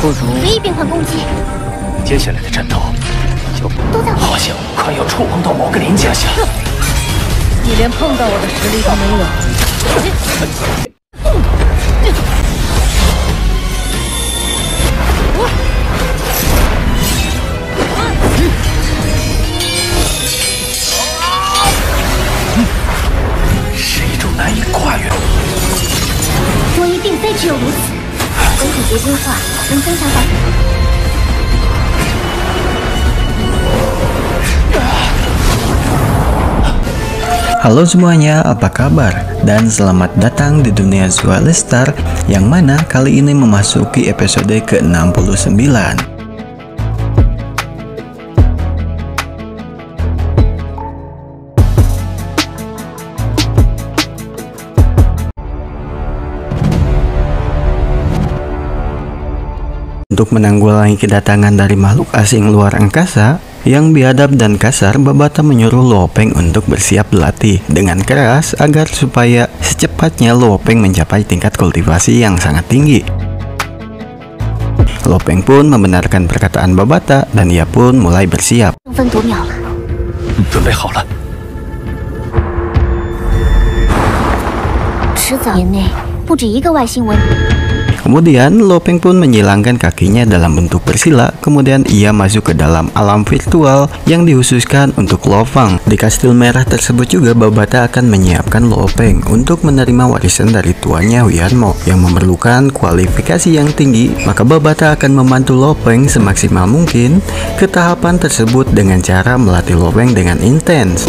不如随意变换攻击。接下来的战斗，都在好像快要触碰到某个临界线。你连碰到我的实力都没有。是一种难以跨越。多伊并非只有如此，身体结晶化能增强防御。 Halo semuanya, apa kabar? Dan selamat datang di dunia Zualistar, yang mana kali ini memasuki episode ke-69. Untuk menanggulangi kedatangan dari makhluk asing luar angkasa yang biadab dan kasar, Babata menyuruh Luopeng untuk bersiap berlatih dengan keras agar supaya secepatnya Luopeng mencapai tingkat kultivasi yang sangat tinggi. Luopeng pun membenarkan perkataan Babata dan ia pun mulai bersiap. 准备好了。迟早年内不止一个外星文。 Kemudian Luopeng pun menyilangkan kakinya dalam bentuk bersila. Kemudian ia masuk ke dalam alam virtual yang dikhususkan untuk Luofeng. Di kastil merah tersebut juga Babata akan menyiapkan Luopeng untuk menerima warisan dari tuannya Huyanmo yang memerlukan kualifikasi yang tinggi. Maka Babata akan membantu Luopeng semaksimal mungkin ke tahapan tersebut dengan cara melatih Luopeng dengan intens.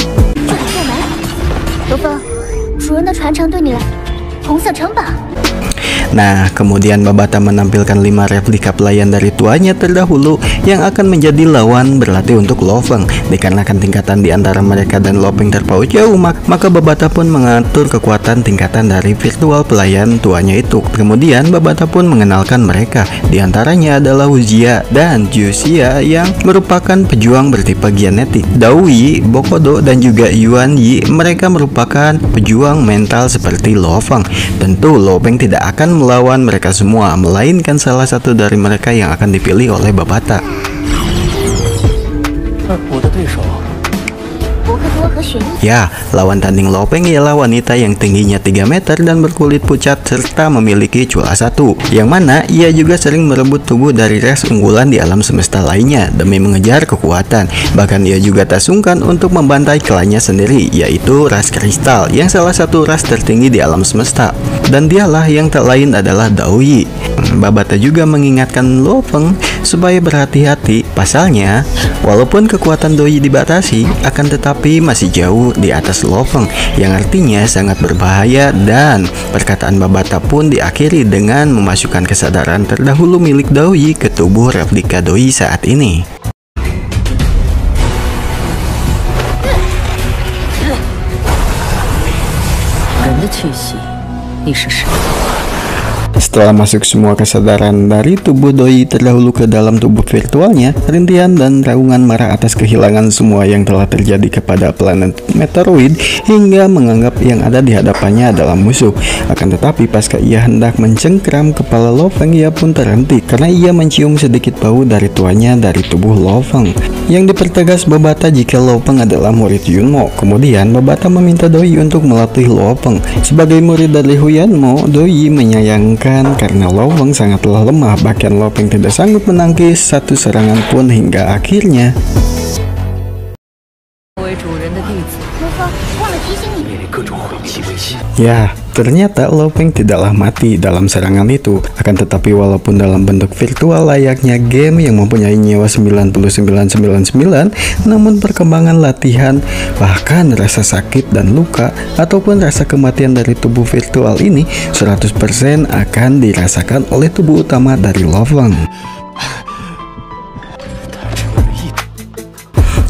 Nah, kemudian Babata menampilkan 5 replika pelayan dari tuanya terdahulu yang akan menjadi lawan berlatih untuk Luofeng. Dikarenakan tingkatan di antara mereka dan Luopeng terpaut jauh, maka Babata pun mengatur kekuatan tingkatan dari virtual pelayan tuanya itu. Kemudian Babata pun mengenalkan mereka. Di antaranya adalah Hujia dan Juxia yang merupakan pejuang bertipe genetik. Daoyi, Bokodo, dan juga Yuan Yi, mereka merupakan pejuang mental seperti Luofeng. Tentu Luopeng tidak akan melawan mereka semua, melainkan salah satu dari mereka yang akan dipilih oleh Babata. Ya, lawan tanding Luopeng ialah wanita yang tingginya 3 meter dan berkulit pucat serta memiliki cula 1, yang mana ia juga sering merebut tubuh dari ras unggulan di alam semesta lainnya demi mengejar kekuatan. Bahkan ia juga tak sungkan untuk membantai klannya sendiri, yaitu ras kristal yang salah satu ras tertinggi di alam semesta. Dan dialah yang tak lain adalah Daoyi. Babata juga mengingatkan Luopeng supaya berhati-hati. Pasalnya, walaupun kekuatan Daoyi dibatasi, akan tetapi masih jauh di atas Luopeng, yang artinya sangat berbahaya. Dan perkataan Babata pun diakhiri dengan memasukkan kesadaran terdahulu milik Daoyi ke tubuh replika Daoyi saat ini. Setelah masuk semua kesadaran dari tubuh Daoyi terdahulu ke dalam tubuh virtualnya, rintihan dan raungan marah atas kehilangan semua yang telah terjadi kepada planet Meteoroid hingga menganggap yang ada di hadapannya adalah musuh. Akan tetapi pasca ia hendak mencengkram kepala Luopeng, ia pun terhenti karena ia mencium sedikit bau dari tuannya dari tubuh Luopeng. Yang dipertegas Babata jika Luopeng adalah murid Yunmo. Kemudian Babata meminta Daoyi untuk melatih Luopeng. Sebagai murid dari Huyanmo, Daoyi menyayangkan karena Luopeng sangatlah lemah, bahkan Luopeng tidak sanggup menangkis satu serangan pun hingga akhirnya. Ya, ternyata Luopeng tidaklah mati dalam serangan itu. Akan tetapi walaupun dalam bentuk virtual layaknya game yang mempunyai nyawa 9999, namun perkembangan latihan, bahkan rasa sakit dan luka ataupun rasa kematian dari tubuh virtual ini 100% akan dirasakan oleh tubuh utama dari Luopeng.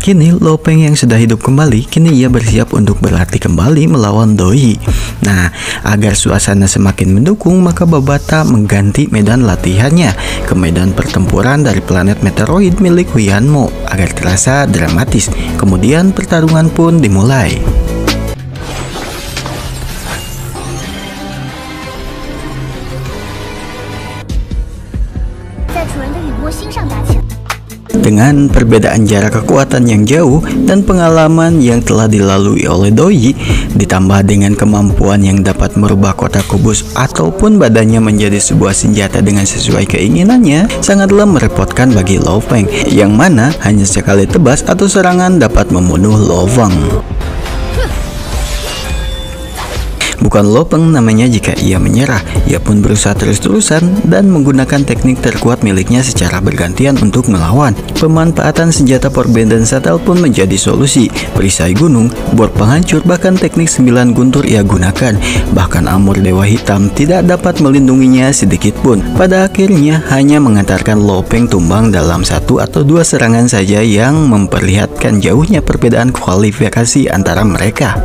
Kini Luopeng yang sudah hidup kembali, kini ia bersiap untuk berlatih kembali melawan Daoyi. Nah, agar suasana semakin mendukung, maka Babata mengganti medan latihannya ke medan pertempuran dari planet Meteoroid milik Huyanmo agar terasa dramatis. Kemudian pertarungan pun dimulai. 心上打起来。 Dengan perbedaan jarak kekuatan yang jauh dan pengalaman yang telah dilalui oleh Doi, ditambah dengan kemampuan yang dapat merubah kotak kubus ataupun badannya menjadi sebuah senjata dengan sesuai keinginannya, sangatlah merepotkan bagi Lo Feng, yang mana hanya sekali tebas atau serangan dapat membunuh Lo Feng. Bukan Lo Feng namanya jika ia menyerah, ia pun berusaha terus-terusan dan menggunakan teknik terkuat miliknya secara bergantian untuk melawan. Pemanfaatan senjata Forbidden Shuttle pun menjadi solusi. Perisai gunung, bor penghancur, bahkan teknik 9 guntur ia gunakan. Bahkan armor Dewa Hitam tidak dapat melindunginya sedikit pun. Pada akhirnya hanya mengantarkan Lo Feng tumbang dalam 1 atau 2 serangan saja yang memperlihatkan jauhnya perbedaan kualifikasi antara mereka.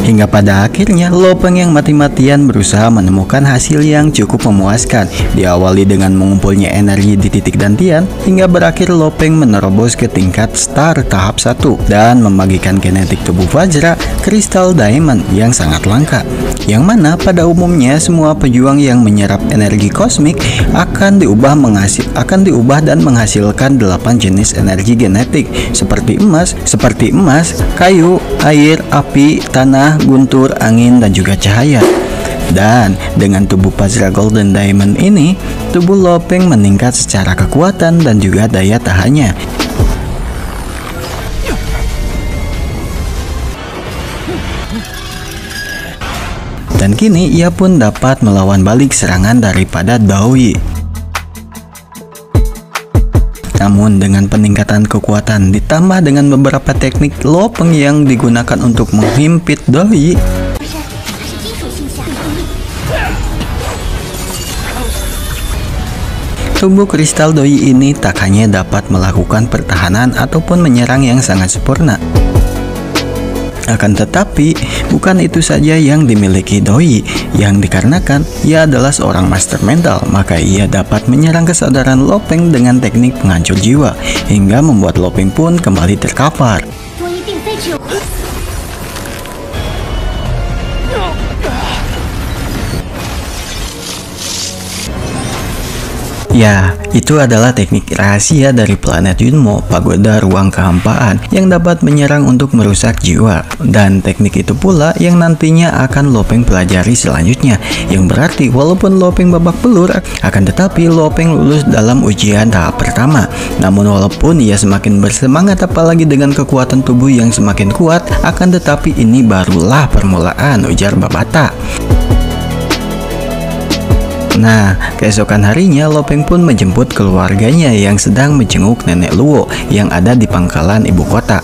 Hingga pada akhirnya Lo Feng yang mati-matian berusaha menemukan hasil yang cukup memuaskan. Diawali dengan mengumpulnya energi di titik dantian, hingga berakhir Lo Feng menerobos ke tingkat star tahap 1 dan membagikan genetik tubuh Vajra, kristal diamond yang sangat langka. Yang mana pada umumnya semua pejuang yang menyerap energi kosmik akan diubah dan menghasilkan 8 jenis energi genetik seperti emas, kayu, air, api, tanah, guntur, angin, dan juga cahaya. Dan dengan tubuh Vajra Golden Diamond ini, tubuh Lo Feng meningkat secara kekuatan dan juga daya tahannya. Dan kini ia pun dapat melawan balik serangan daripada Doi. Namun dengan peningkatan kekuatan ditambah dengan beberapa teknik Lo Feng yang digunakan untuk menghimpit Doi, tubuh kristal Doi ini tak hanya dapat melakukan pertahanan ataupun menyerang yang sangat sempurna. Akan tetapi, bukan itu saja yang dimiliki Doi, yang dikarenakan ia adalah seorang master mental, maka ia dapat menyerang kesadaran Lo Feng dengan teknik penghancur jiwa, hingga membuat Lo Feng pun kembali terkapar. Ya, itu adalah teknik rahasia dari planet Yunmo, pagoda ruang kehampaan, yang dapat menyerang untuk merusak jiwa. Dan teknik itu pula yang nantinya akan Lo Feng pelajari selanjutnya, yang berarti walaupun Lo Feng babak belur, akan tetapi Lo Feng lulus dalam ujian tahap pertama. Namun walaupun ia semakin bersemangat apalagi dengan kekuatan tubuh yang semakin kuat, akan tetapi ini barulah permulaan, ujar Babata. Nah, keesokan harinya Lo Feng pun menjemput keluarganya yang sedang menjenguk nenek Luo yang ada di pangkalan ibu kota.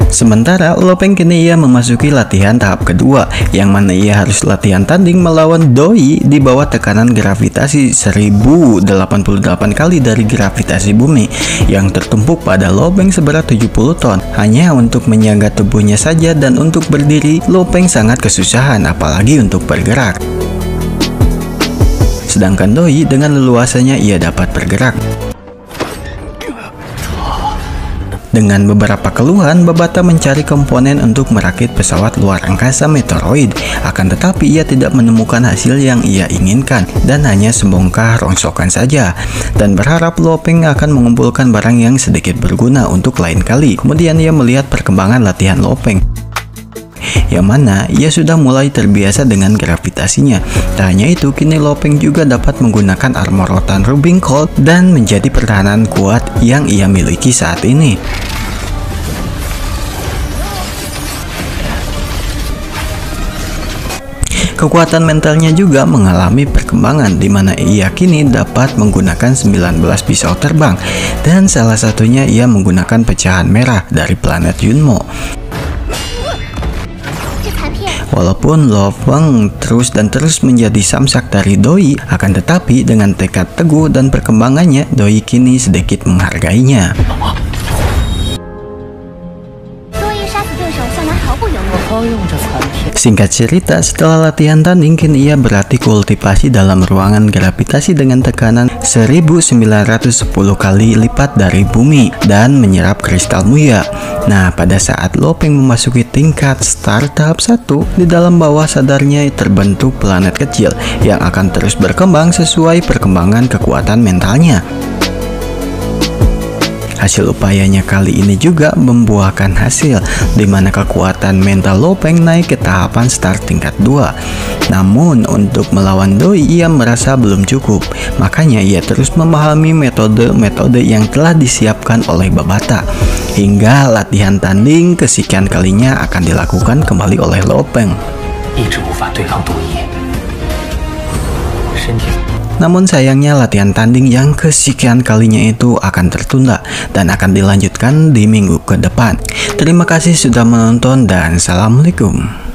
Sementara Lo Feng kini ia memasuki latihan tahap kedua, yang mana ia harus latihan tanding melawan Doi di bawah tekanan gravitasi 1088 kali dari gravitasi bumi yang tertumpuk pada Lo Feng seberat 70 ton. Hanya untuk menjaga tubuhnya saja dan untuk berdiri, Lo Feng sangat kesusahan apalagi untuk bergerak. Sedangkan Doi dengan leluasanya ia dapat bergerak. Dengan beberapa keluhan, Babata mencari komponen untuk merakit pesawat luar angkasa Meteoroid. Akan tetapi ia tidak menemukan hasil yang ia inginkan dan hanya sebongkah rongsokan saja. Dan berharap Lo Feng akan mengumpulkan barang yang sedikit berguna untuk lain kali. Kemudian ia melihat perkembangan latihan Lo Feng, yang mana ia sudah mulai terbiasa dengan gravitasinya. Tak hanya itu, kini Lo Feng juga dapat menggunakan armor rotan Rubbing Cold dan menjadi pertahanan kuat yang ia miliki saat ini. Kekuatan mentalnya juga mengalami perkembangan, di mana ia kini dapat menggunakan 19 pisau terbang, dan salah satunya ia menggunakan pecahan merah dari planet Yunmo. Walaupun Lo Feng terus menjadi samsak dari Doi, akan tetapi dengan tekad teguh dan perkembangannya, Doi kini sedikit menghargainya. Singkat cerita, setelah latihan tanding, kini ia berlatih kultivasi dalam ruangan gravitasi dengan tekanan 1910 kali lipat dari bumi dan menyerap kristal mulia. Nah, pada saat Lopeng memasuki tingkat start tahap 1, di dalam bawah sadarnya terbentuk planet kecil yang akan terus berkembang sesuai perkembangan kekuatan mentalnya. Hasil upayanya kali ini juga membuahkan hasil, di mana kekuatan mental Lopeng naik ke tahapan start tingkat 2. Namun untuk melawan Doi ia merasa belum cukup, makanya ia terus memahami metode-metode yang telah disiapkan oleh Babata. Hingga latihan tanding kesekian kalinya akan dilakukan kembali oleh Lopeng. Namun sayangnya latihan tanding yang kesekian kalinya itu akan tertunda dan akan dilanjutkan di minggu ke depan. Terima kasih sudah menonton dan assalamualaikum.